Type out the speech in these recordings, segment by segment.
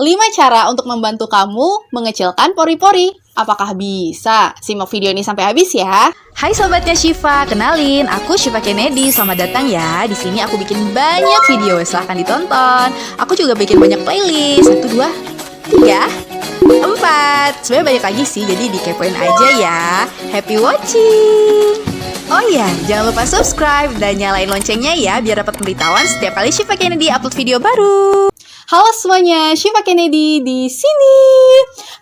5 cara untuk membantu kamu mengecilkan pori-pori. Apakah bisa? Simak video ini sampai habis ya. Hai sobatnya Syifa, kenalin, aku Syifa Kennedy. Selamat datang ya. Di sini aku bikin banyak video, silahkan ditonton. Aku juga bikin banyak playlist. 1, 2, 3, 4. Sebenarnya banyak lagi sih, jadi dikepoin aja ya. Happy watching. Oh iya, jangan lupa subscribe dan nyalain loncengnya ya, biar dapat pemberitahuan setiap kali Syifa Kennedy upload video baru. Halo semuanya, Syifa Kennedy di sini.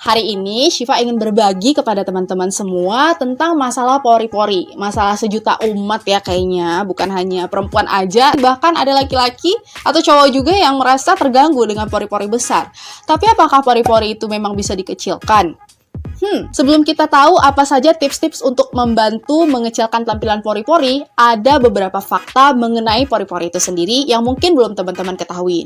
Hari ini Syifa ingin berbagi kepada teman-teman semua tentang masalah pori-pori. Masalah sejuta umat ya kayaknya, bukan hanya perempuan aja, bahkan ada laki-laki atau cowok juga yang merasa terganggu dengan pori-pori besar. Tapi apakah pori-pori itu memang bisa dikecilkan? Sebelum kita tahu apa saja tips-tips untuk membantu mengecilkan tampilan pori-pori, ada beberapa fakta mengenai pori-pori itu sendiri yang mungkin belum teman-teman ketahui.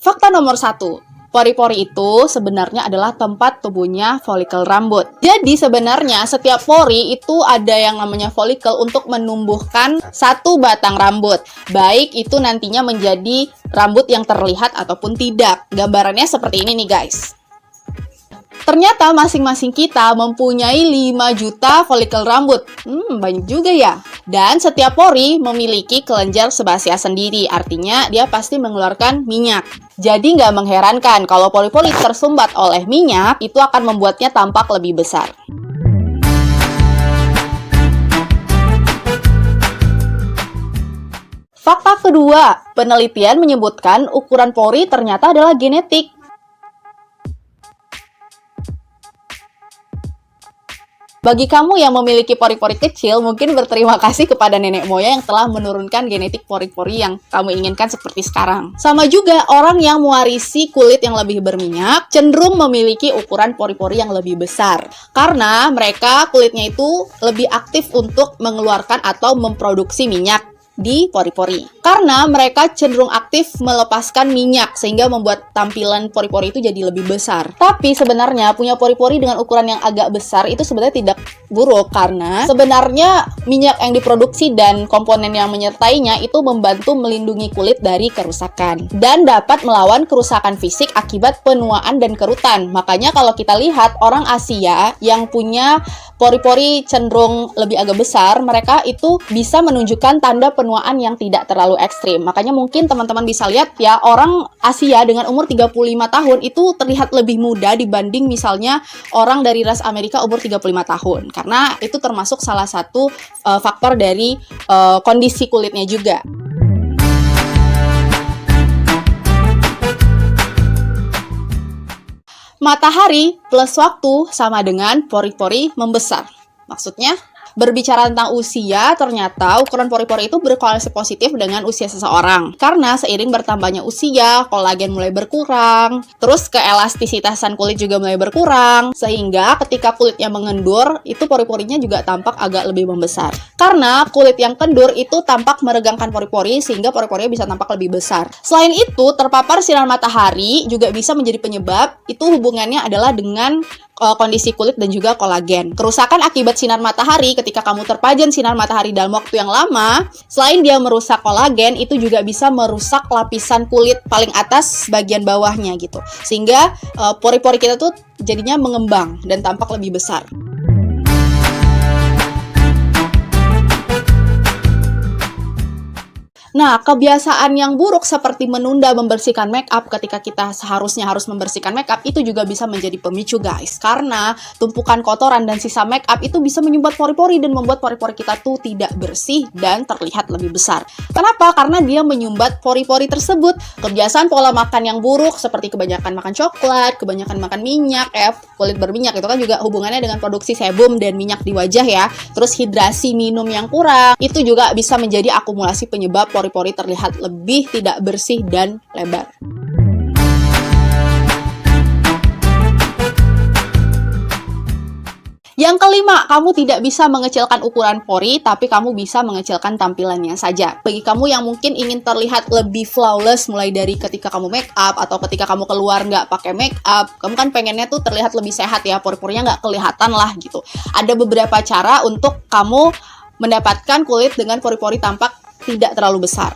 Fakta nomor 1, pori-pori itu sebenarnya adalah tempat tumbuhnya folikel rambut. Jadi sebenarnya setiap pori itu ada yang namanya folikel untuk menumbuhkan satu batang rambut. Baik itu nantinya menjadi rambut yang terlihat ataupun tidak. Gambarannya seperti ini nih guys. Ternyata masing-masing kita mempunyai 5 juta folikel rambut. Banyak juga ya. Dan setiap pori memiliki kelenjar sebasea sendiri. Artinya dia pasti mengeluarkan minyak. Jadi nggak mengherankan kalau pori-pori tersumbat oleh minyak, itu akan membuatnya tampak lebih besar. Fakta kedua, penelitian menyebutkan ukuran pori ternyata adalah genetik. Bagi kamu yang memiliki pori-pori kecil, mungkin berterima kasih kepada nenek moyang yang telah menurunkan genetik pori-pori yang kamu inginkan seperti sekarang. Sama juga, orang yang mewarisi kulit yang lebih berminyak, cenderung memiliki ukuran pori-pori yang lebih besar. Karena mereka kulitnya itu lebih aktif untuk mengeluarkan atau memproduksi minyak di pori-pori. Karena mereka cenderung aktif melepaskan minyak sehingga membuat tampilan pori-pori itu jadi lebih besar. Tapi sebenarnya punya pori-pori dengan ukuran yang agak besar itu sebenarnya tidak buruk karena sebenarnya minyak yang diproduksi dan komponen yang menyertainya itu membantu melindungi kulit dari kerusakan dan dapat melawan kerusakan fisik akibat penuaan dan kerutan. Makanya kalau kita lihat orang Asia yang punya pori-pori cenderung lebih agak besar, mereka itu bisa menunjukkan tanda penuaan yang tidak terlalu ekstrim. Makanya mungkin teman-teman bisa lihat ya, orang Asia dengan umur 35 tahun itu terlihat lebih muda dibanding misalnya orang dari ras Amerika umur 35 tahun. Karena itu termasuk salah satu faktor dari kondisi kulitnya juga. Matahari plus waktu sama dengan pori-pori membesar. Maksudnya, berbicara tentang usia, ternyata ukuran pori-pori itu berkorelasi positif dengan usia seseorang. Karena seiring bertambahnya usia, kolagen mulai berkurang, terus keelastisitasan kulit juga mulai berkurang, sehingga ketika kulitnya mengendur, itu pori-porinya juga tampak agak lebih membesar. Karena kulit yang kendur itu tampak meregangkan pori-pori, sehingga pori-porinya bisa tampak lebih besar. Selain itu, terpapar sinar matahari juga bisa menjadi penyebab, itu hubungannya adalah dengan kondisi kulit dan juga kolagen. Kerusakan akibat sinar matahari ketika kamu terpajan sinar matahari dalam waktu yang lama, selain dia merusak kolagen, itu juga bisa merusak lapisan kulit paling atas bagian bawahnya gitu. Sehingga pori-pori kita tuh jadinya mengembang dan tampak lebih besar. Nah, kebiasaan yang buruk seperti menunda membersihkan make up ketika kita seharusnya harus membersihkan make up itu juga bisa menjadi pemicu guys. Karena tumpukan kotoran dan sisa make up itu bisa menyumbat pori-pori dan membuat pori-pori kita tuh tidak bersih dan terlihat lebih besar. Kenapa? Karena dia menyumbat pori-pori tersebut. Kebiasaan pola makan yang buruk seperti kebanyakan makan coklat, kebanyakan makan minyak, kulit berminyak itu kan juga hubungannya dengan produksi sebum dan minyak di wajah ya. Terus hidrasi minum yang kurang itu juga bisa menjadi akumulasi penyebab pori-pori terlihat lebih tidak bersih dan lebar. Yang kelima, kamu tidak bisa mengecilkan ukuran pori, tapi kamu bisa mengecilkan tampilannya saja. Bagi kamu yang mungkin ingin terlihat lebih flawless, mulai dari ketika kamu make up, atau ketika kamu keluar nggak pakai make up, kamu kan pengennya tuh terlihat lebih sehat ya, pori-porinya nggak kelihatan lah gitu. Ada beberapa cara untuk kamu mendapatkan kulit dengan pori-pori tampak tidak terlalu besar.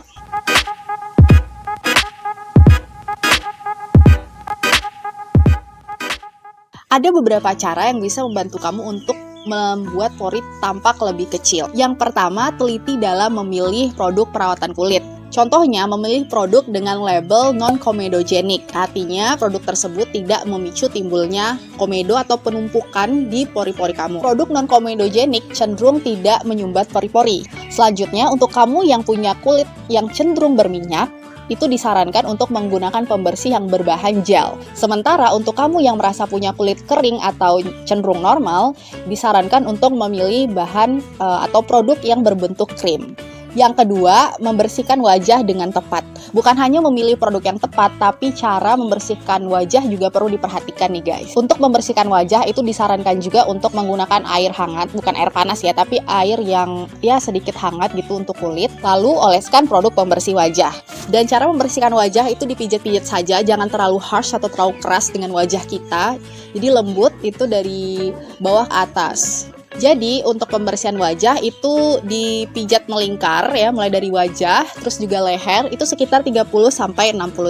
Ada beberapa cara yang bisa membantu kamu untuk membuat pori tampak lebih kecil. Yang pertama, teliti dalam memilih produk perawatan kulit. Contohnya, memilih produk dengan label non-komedogenik. Artinya, produk tersebut tidak memicu timbulnya komedo atau penumpukan di pori-pori kamu. Produk non-komedogenik cenderung tidak menyumbat pori-pori. Selanjutnya, untuk kamu yang punya kulit yang cenderung berminyak, itu disarankan untuk menggunakan pembersih yang berbahan gel. Sementara untuk kamu yang merasa punya kulit kering atau cenderung normal, disarankan untuk memilih bahan atau produk yang berbentuk krim. Yang kedua, membersihkan wajah dengan tepat. Bukan hanya memilih produk yang tepat, tapi cara membersihkan wajah juga perlu diperhatikan nih guys. Untuk membersihkan wajah itu disarankan juga untuk menggunakan air hangat, bukan air panas ya, tapi air yang ya sedikit hangat gitu untuk kulit. Lalu oleskan produk pembersih wajah. Dan cara membersihkan wajah itu dipijat-pijat saja, jangan terlalu harsh atau terlalu keras dengan wajah kita. Jadi lembut itu dari bawah ke atas. Jadi untuk pembersihan wajah itu dipijat melingkar ya, mulai dari wajah, terus juga leher, itu sekitar 30-60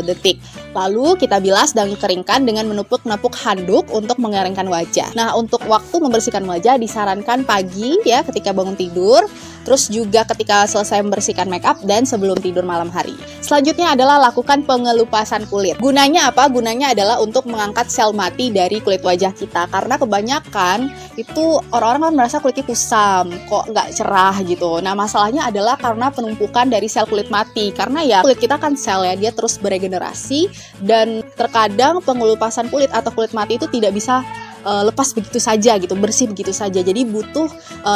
detik. Lalu kita bilas dan keringkan dengan menepuk-nepuk handuk untuk mengeringkan wajah. Nah, untuk waktu membersihkan wajah disarankan pagi ya ketika bangun tidur, terus juga ketika selesai membersihkan makeup dan sebelum tidur malam hari. Selanjutnya adalah lakukan pengelupasan kulit. Gunanya apa? Gunanya adalah untuk mengangkat sel mati dari kulit wajah kita. Karena kebanyakan itu orang-orang kan merasa kulitnya kusam, kok nggak cerah gitu. Nah, masalahnya adalah karena penumpukan dari sel kulit mati. Karena ya kulit kita kan sel ya, dia terus beregenerasi dan terkadang pengelupasan kulit atau kulit mati itu tidak bisa lepas begitu saja gitu, bersih begitu saja. Jadi butuh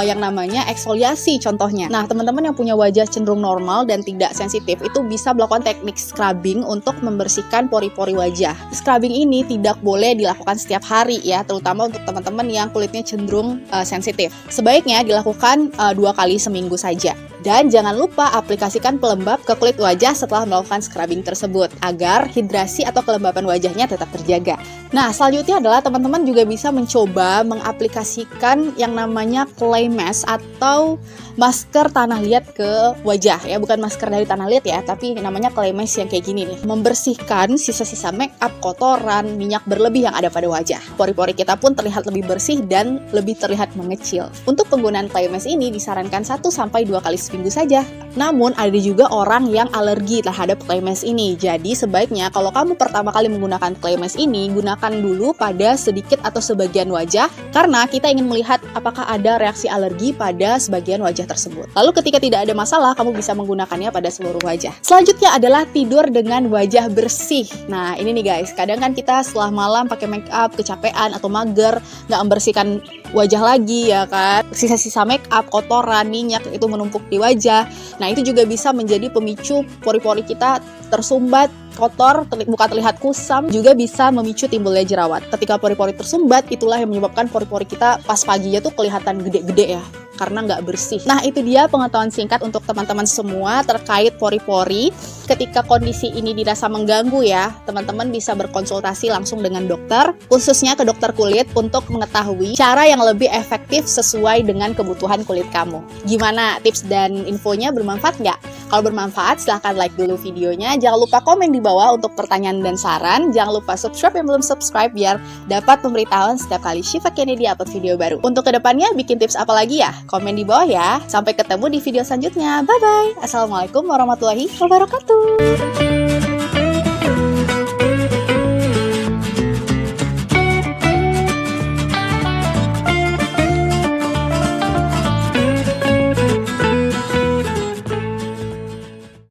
yang namanya eksfoliasi contohnya. Nah, teman-teman yang punya wajah cenderung normal dan tidak sensitif itu bisa melakukan teknik scrubbing untuk membersihkan pori-pori wajah. Scrubbing ini tidak boleh dilakukan setiap hari ya, terutama untuk teman-teman yang kulitnya cenderung sensitif. Sebaiknya dilakukan 2 kali seminggu saja. Dan jangan lupa aplikasikan pelembab ke kulit wajah setelah melakukan scrubbing tersebut agar hidrasi atau kelembapan wajahnya tetap terjaga. Nah, selanjutnya adalah teman-teman juga bisa mencoba mengaplikasikan yang namanya clay mask atau masker tanah liat ke wajah ya, bukan masker dari tanah liat ya, tapi namanya clay mask yang kayak gini nih. Membersihkan sisa-sisa make up, kotoran, minyak berlebih yang ada pada wajah. Pori-pori kita pun terlihat lebih bersih dan lebih terlihat mengecil. Untuk penggunaan clay mask ini disarankan 1-2 kali seminggu saja. Namun ada juga orang yang alergi terhadap clay mask ini. Jadi sebaiknya kalau kamu pertama kali menggunakan clay mask ini, gunakan dulu pada sedikit atau sebagian wajah karena kita ingin melihat apakah ada reaksi alergi pada sebagian wajah tersebut. Lalu ketika tidak ada masalah, kamu bisa menggunakannya pada seluruh wajah. Selanjutnya adalah tidur dengan wajah bersih. Nah, ini nih guys, kadang kan kita setelah malam pakai make up, kecapean atau mager, nggak membersihkan wajah lagi ya kan. Sisa-sisa make up, kotoran, minyak itu menumpuk di wajah. Nah, itu juga bisa menjadi pemicu pori-pori kita tersumbat, kotor, muka terlihat kusam, juga bisa memicu timbulnya jerawat. Ketika pori-pori tersumbat, itulah yang menyebabkan pori-pori kita pas paginya tuh kelihatan gede-gede ya, karena nggak bersih. Nah, itu dia pengetahuan singkat untuk teman-teman semua terkait pori-pori. Ketika kondisi ini dirasa mengganggu ya, teman-teman bisa berkonsultasi langsung dengan dokter, khususnya ke dokter kulit untuk mengetahui cara yang lebih efektif sesuai dengan kebutuhan kulit kamu. Gimana tips dan infonya, bermanfaat nggak? Kalau bermanfaat, silahkan like dulu videonya. Jangan lupa komen di bawah untuk pertanyaan dan saran. Jangan lupa subscribe yang belum subscribe biar dapat pemberitahuan setiap kali Shiva Kennedy upload video baru. Untuk kedepannya bikin tips apa lagi ya? Komen di bawah ya. Sampai ketemu di video selanjutnya. Bye-bye. Assalamualaikum warahmatullahi wabarakatuh.